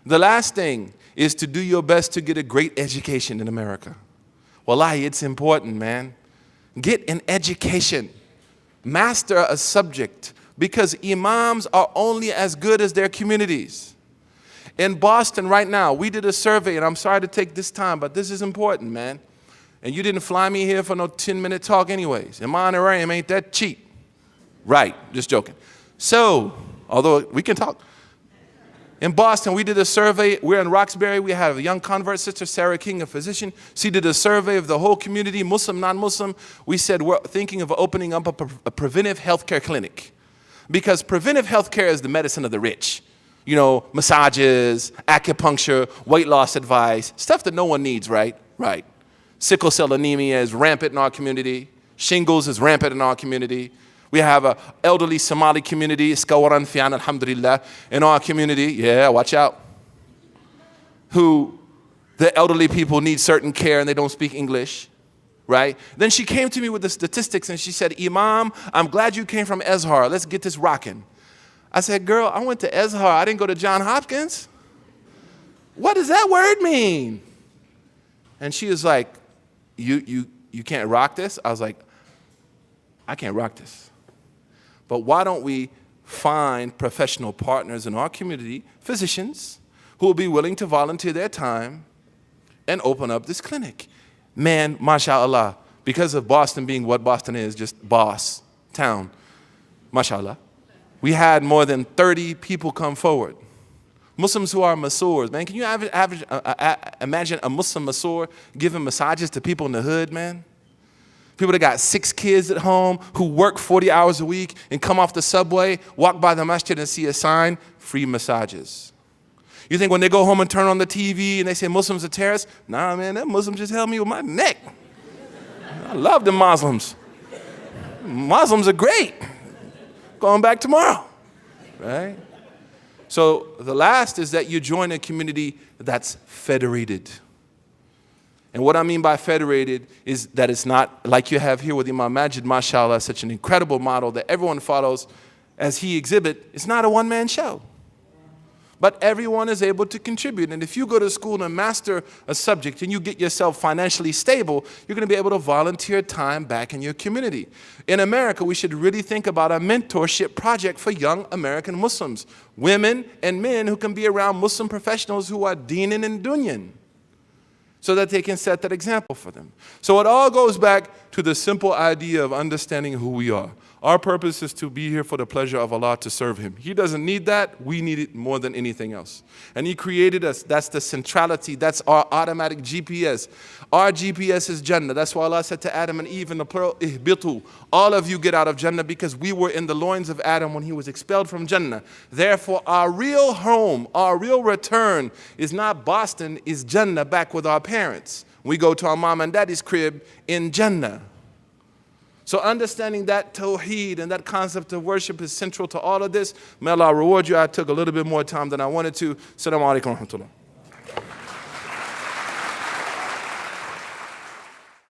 The last thing is to do your best to get a great education in America. Wallahi, it's important, man. Get an education. Master a subject, because imams are only as good as their communities. In Boston right now, we did a survey, and I'm sorry to take this time, but this is important, man. And you didn't fly me here for no 10-minute talk anyways. And my honorarium ain't that cheap. Right, just joking. So, although we can talk. In Boston, we did a survey. We're in Roxbury. We had a young convert, Sister Sarah King, a physician. She did a survey of the whole community, Muslim, non-Muslim. We said we're thinking of opening up a preventive healthcare clinic, because preventive healthcare is the medicine of the rich. You know, massages, acupuncture, weight loss advice, stuff that no one needs, right? Right. Sickle cell anemia is rampant in our community. Shingles is rampant in our community. We have an elderly Somali community, Skawaran Fian, alhamdulillah, in our community. Yeah, watch out. Who the elderly people need certain care and they don't speak English, right? Then she came to me with the statistics and she said, Imam, I'm glad you came from Azhar. Let's get this rocking. I said, girl, I went to Azhar. I didn't go to Johns Hopkins. What does that word mean? And she was like, you can't rock this? I was like, I can't rock this. But why don't we find professional partners in our community, physicians, who will be willing to volunteer their time and open up this clinic? Man, mashallah, because of Boston being what Boston is, just boss town, mashallah, we had more than 30 people come forward. Muslims who are masseurs, man. Can you imagine a Muslim masseur giving massages to people in the hood, man? People that got 6 kids at home, who work 40 hours a week and come off the subway, walk by the masjid and see a sign, free massages. You think when they go home and turn on the TV and they say Muslims are terrorists? Nah, man, that Muslim just held me with my neck. I love the Muslims. Muslims are great. Going back tomorrow, right? So the last is that you join a community that's federated. And what I mean by federated is that it's not like you have here with Imam Majid, mashallah, such an incredible model that everyone follows as he exhibit. It's not a one-man show. But everyone is able to contribute. And if you go to school and master a subject and you get yourself financially stable, you're going to be able to volunteer time back in your community. In America, we should really think about a mentorship project for young American Muslims, women and men who can be around Muslim professionals who are deenin and dunyan, so that they can set that example for them. So it all goes back to the simple idea of understanding who we are. Our purpose is to be here for the pleasure of Allah, to serve Him. He doesn't need that. We need it more than anything else. And He created us. That's the centrality. That's our automatic GPS. Our GPS is Jannah. That's why Allah said to Adam and Eve in the plural, ihbitu. All of you get out of Jannah, because we were in the loins of Adam when he was expelled from Jannah. Therefore, our real home, our real return is not Boston, is Jannah, back with our parents. We go to our mom and daddy's crib in Jannah. So understanding that tawheed and that concept of worship is central to all of this. May Allah reward you. I took a little bit more time than I wanted to. Assalamu alaikum wa rahmatullah.